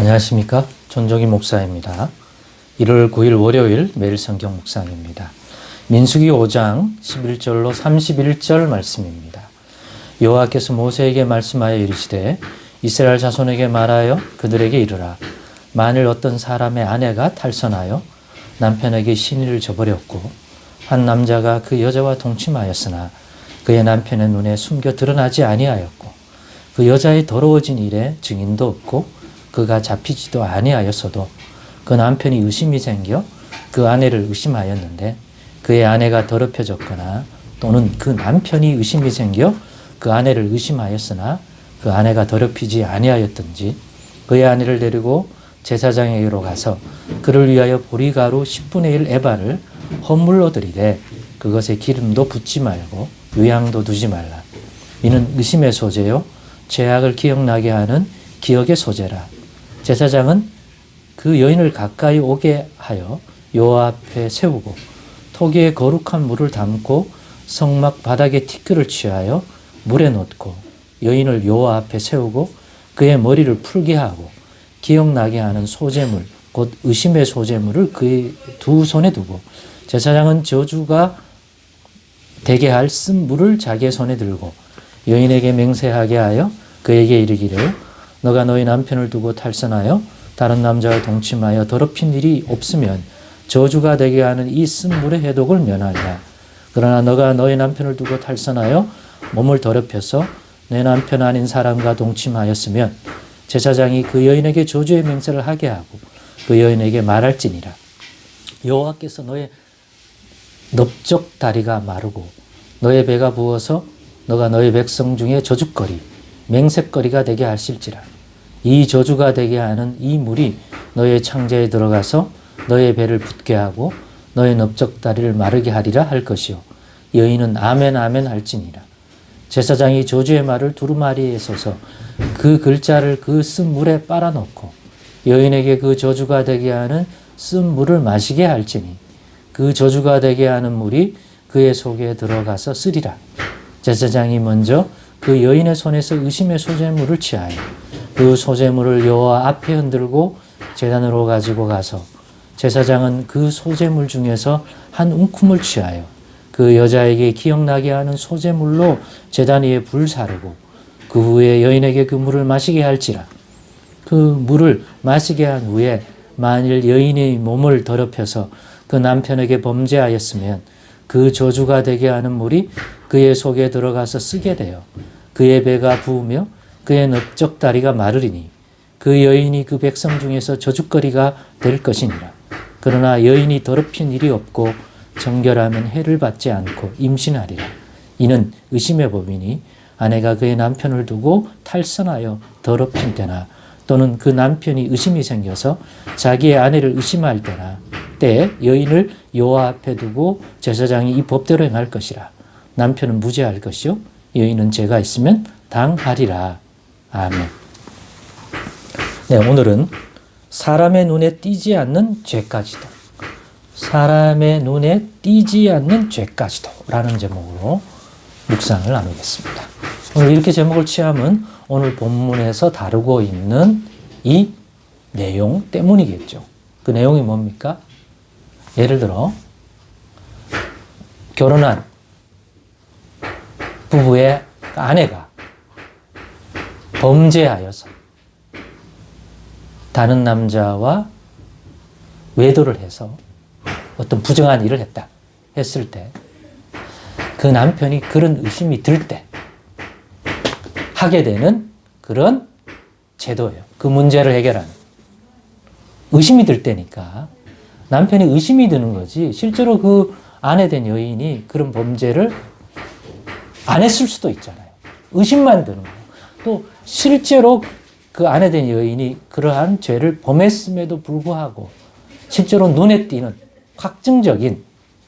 안녕하십니까. 전종희 목사입니다. 1월 9일 월요일 매일 성경 묵상입니다. 민수기 5장 11절로 31절 말씀입니다. 여호와께서 모세에게 말씀하여 이르시되 이스라엘 자손에게 말하여 그들에게 이르라. 만일 어떤 사람의 아내가 탈선하여 남편에게 시니를 저버렸고 한 남자가 그 여자와 동침하였으나 그의 남편의 눈에 숨겨 드러나지 아니하였고 그 여자의 더러워진 일에 증인도 없고 그가 잡히지도 아니하였어도 그 남편이 의심이 생겨 그 아내를 의심하였는데 그의 아내가 더럽혀졌거나 또는 그 남편이 의심이 생겨 그 아내를 의심하였으나 그 아내가 더럽히지 아니하였든지 그의 아내를 데리고 제사장에게로 가서 그를 위하여 보리가루 10분의 1 에바를 헌물로 드리되 그것에 기름도 붓지 말고 유향도 두지 말라. 이는 의심의 소재요 죄악을 기억나게 하는 기억의 소재라. 제사장은 그 여인을 가까이 오게 하여 여호와 앞에 세우고 토기에 거룩한 물을 담고 성막 바닥에 티끌을 취하여 물에 넣고 여인을 여호와 앞에 세우고 그의 머리를 풀게 하고 기억나게 하는 소재물 곧 의심의 소재물을 그의 두 손에 두고 제사장은 저주가 되게 할 쓴 물을 자기의 손에 들고 여인에게 맹세하게 하여 그에게 이르기를 너가 너희 남편을 두고 탈선하여 다른 남자와 동침하여 더럽힌 일이 없으면 저주가 되게 하는 이 쓴 물의 해독을 면하리라. 그러나 너가 너희 남편을 두고 탈선하여 몸을 더럽혀서 내 남편 아닌 사람과 동침하였으면 제사장이 그 여인에게 저주의 맹세를 하게 하고 그 여인에게 말할지니라. 여호와께서 너의 넓적 다리가 마르고 너의 배가 부어서 너가 너의 백성 중에 저주거리 맹색거리가 되게 하실지라. 이 저주가 되게 하는 이 물이 너의 창자에 들어가서 너의 배를 붓게 하고 너의 넓적 다리를 마르게 하리라 할 것이요 여인은 아멘 아멘 할지니라. 제사장이 저주의 말을 두루마리에 써서 그 글자를 그 쓴 물에 빨아넣고 여인에게 그 저주가 되게 하는 쓴 물을 마시게 할지니 그 저주가 되게 하는 물이 그의 속에 들어가서 쓰리라. 제사장이 먼저 그 여인의 손에서 의심의 소재물을 취하여 그 소재물을 여호와 앞에 흔들고 제단으로 가지고 가서 제사장은 그 소재물 중에서 한 움큼을 취하여 그 여자에게 기억나게 하는 소재물로 제단 위에 불 사르고 그 후에 여인에게 그 물을 마시게 할지라. 그 물을 마시게 한 후에 만일 여인의 몸을 더럽혀서 그 남편에게 범죄하였으면 그 저주가 되게 하는 물이 그의 속에 들어가서 쓰게 되어 그의 배가 부으며 그의 넓적 다리가 마르리니 그 여인이 그 백성 중에서 저주거리가 될 것이니라. 그러나 여인이 더럽힌 일이 없고 정결하면 해를 받지 않고 임신하리라. 이는 의심의 법이니 아내가 그의 남편을 두고 탈선하여 더럽힌 때나 또는 그 남편이 의심이 생겨서 자기의 아내를 의심할 때에 여인을 여호와 앞에 두고 제사장이 이 법대로 행할 것이라. 남편은 무죄할 것이요 여인은 죄가 있으면 당하리라. 아멘. 네, 오늘은 사람의 눈에 띄지 않는 죄까지도 사람의 눈에 띄지 않는 죄까지도 라는 제목으로 묵상을 나누겠습니다. 오늘 이렇게 제목을 취하면 오늘 본문에서 다루고 있는 이 내용 때문이겠죠. 그 내용이 뭡니까? 예를 들어 결혼한 부부의 아내가 범죄하여서 다른 남자와 외도를 해서 어떤 부정한 일을 했다 했을 때 그 남편이 그런 의심이 들 때 하게 되는 그런 제도예요. 그 문제를 해결하는. 의심이 들 때니까 남편이 의심이 드는 거지 실제로 그 아내 된 여인이 그런 범죄를 안 했을 수도 있잖아요. 의심만 드는 거예요. 또 실제로 그 아내 된 여인이 그러한 죄를 범했음에도 불구하고 실제로 눈에 띄는 확증적인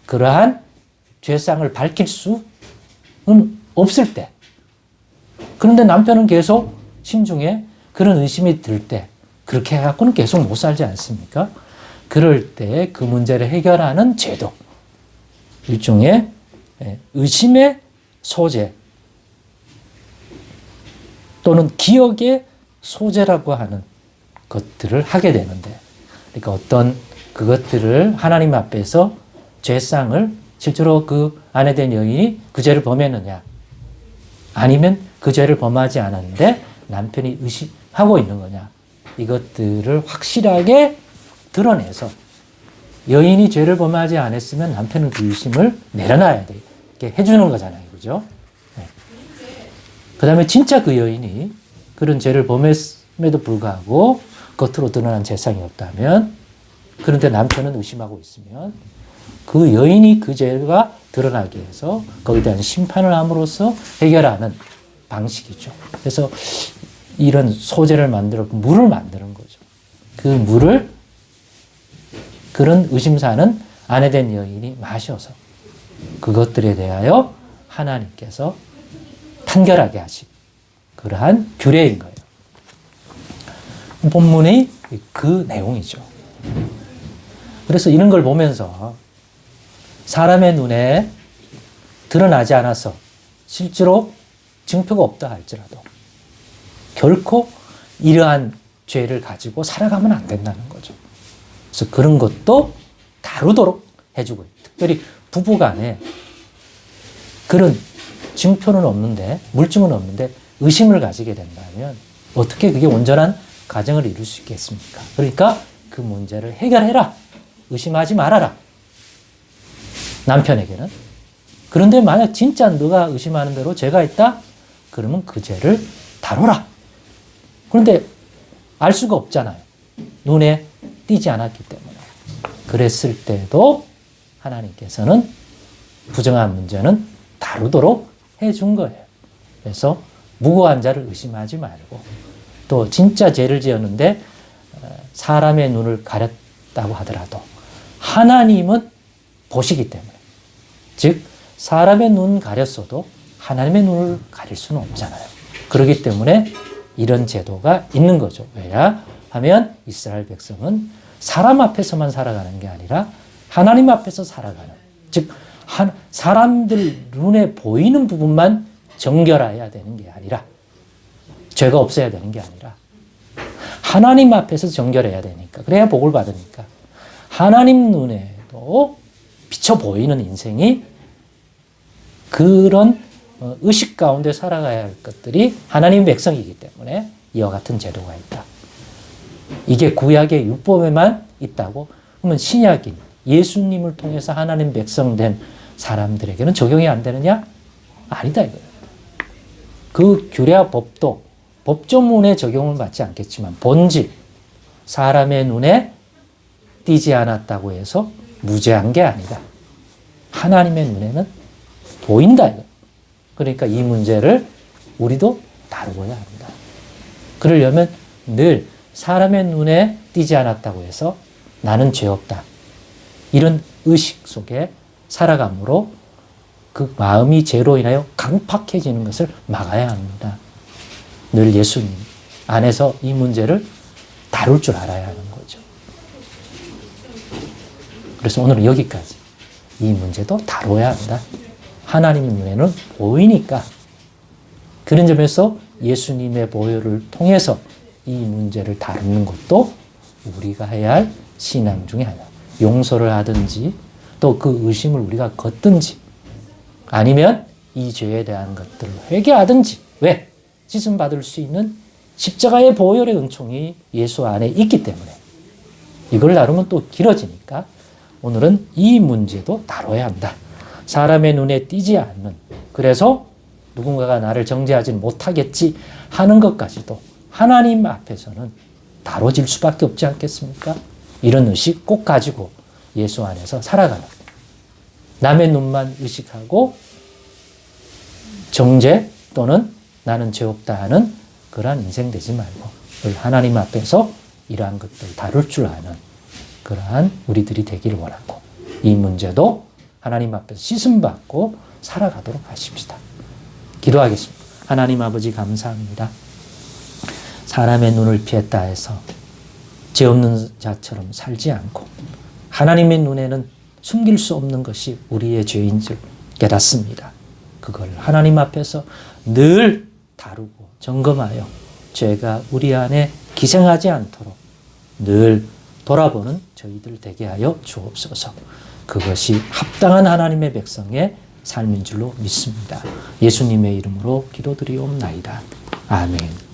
그러한 죄상을 밝힐 수는 없을 때 그런데 남편은 계속 심중에 그런 의심이 들 때 그렇게 해갖고는 계속 못 살지 않습니까? 그럴 때 그 문제를 해결하는 제도 일종의 의심의 소재 또는 기억의 소재라고 하는 것들을 하게 되는데, 그러니까 어떤 그것들을 하나님 앞에서 죄상을 실제로 그 아내 된 여인이 그 죄를 범했느냐, 아니면 그 죄를 범하지 않았는데 남편이 의심하고 있는 거냐, 이것들을 확실하게 드러내서 여인이 죄를 범하지 않았으면 남편은 그 의심을 내려놔야 되게 해주는 거잖아요. 그죠? 네. 그 다음에 진짜 그 여인이 그런 죄를 범했음에도 불구하고 겉으로 드러난 죄상이 없다면, 그런데 남편은 의심하고 있으면 그 여인이 그 죄가 드러나게 해서 거기에 대한 심판을 함으로써 해결하는 방식이죠. 그래서 이런 소재를 만들어 물을 만드는 거죠. 그 물을 그런 의심사는 아내 된 여인이 마셔서 그것들에 대하여 하나님께서 판결하게 하신 그러한 규례인 거예요. 본문이 그 내용이죠. 그래서 이런 걸 보면서 사람의 눈에 드러나지 않아서 실제로 증표가 없다 할지라도 결코 이러한 죄를 가지고 살아가면 안 된다는 거죠. 그래서 그런 것도 다루도록 해주고, 특별히 부부간에 그런 증표는 없는데, 물증은 없는데 의심을 가지게 된다면 어떻게 그게 온전한 가정을 이룰 수 있겠습니까? 그러니까 그 문제를 해결해라. 의심하지 말아라. 남편에게는. 그런데 만약 진짜 너가 의심하는 대로 죄가 있다? 그러면 그 죄를 다뤄라. 그런데 알 수가 없잖아요. 눈에 띄지 않았기 때문에. 그랬을 때도 하나님께서는 부정한 문제는 다루도록 해준 거예요. 그래서 무고한 자를 의심하지 말고, 또 진짜 죄를 지었는데 사람의 눈을 가렸다고 하더라도 하나님은 보시기 때문에, 즉 사람의 눈 가렸어도 하나님의 눈을 가릴 수는 없잖아요. 그렇기 때문에 이런 제도가 있는 거죠. 왜냐 하면 이스라엘 백성은 사람 앞에서만 살아가는 게 아니라 하나님 앞에서 살아가는, 즉 사람들 눈에 보이는 부분만 정결해야 되는 게 아니라, 죄가 없어야 되는 게 아니라 하나님 앞에서 정결해야 되니까, 그래야 복을 받으니까 하나님 눈에도 비쳐 보이는 인생이, 그런 의식 가운데 살아가야 할 것들이 하나님 백성이기 때문에 이와 같은 제도가 있다. 이게 구약의 율법에만 있다고 그러면 신약인 예수님을 통해서 하나님 백성 된 사람들에게는 적용이 안 되느냐? 아니다 이거예요. 그 규례와 법도 법조문에 적용을 받지 않겠지만 본질, 사람의 눈에 띄지 않았다고 해서 무죄한 게 아니다. 하나님의 눈에는 보인다 이거. 그러니까 이 문제를 우리도 다루어야 합니다. 그러려면 늘 사람의 눈에 띄지 않았다고 해서 나는 죄 없다, 이런 의식 속에 살아감으로 그 마음이 죄로 인하여 강팍해지는 것을 막아야 합니다. 늘 예수님 안에서 이 문제를 다룰 줄 알아야 하는 거죠. 그래서 오늘은 여기까지. 이 문제도 다뤄야 한다. 하나님의 눈에는 보이니까. 그런 점에서 예수님의 보혈을 통해서 이 문제를 다루는 것도 우리가 해야 할 신앙 중에 하나. 용서를 하든지 또 그 의심을 우리가 걷든지, 아니면 이 죄에 대한 것들을 회개하든지. 왜? 씻음 받을 수 있는 십자가의 보혈의 은총이 예수 안에 있기 때문에. 이걸 다루면 또 길어지니까 오늘은 이 문제도 다뤄야 한다. 사람의 눈에 띄지 않는, 그래서 누군가가 나를 정죄하지 못하겠지 하는 것까지도 하나님 앞에서는 다뤄질 수밖에 없지 않겠습니까? 이런 의식 꼭 가지고 예수 안에서 살아가는, 남의 눈만 의식하고 정죄 또는 나는 죄 없다 하는 그러한 인생 되지 말고 하나님 앞에서 이러한 것들을 다룰 줄 아는 그러한 우리들이 되기를 원하고, 이 문제도 하나님 앞에서 씻음받고 살아가도록 하십시다. 기도하겠습니다. 하나님 아버지 감사합니다. 사람의 눈을 피했다 해서 죄 없는 자처럼 살지 않고 하나님의 눈에는 숨길 수 없는 것이 우리의 죄인 줄 깨닫습니다. 그걸 하나님 앞에서 늘 다루고 점검하여 죄가 우리 안에 기생하지 않도록 늘 돌아보는 저희들 되게 하여 주옵소서. 그것이 합당한 하나님의 백성의 삶인 줄로 믿습니다. 예수님의 이름으로 기도드리옵나이다. 아멘.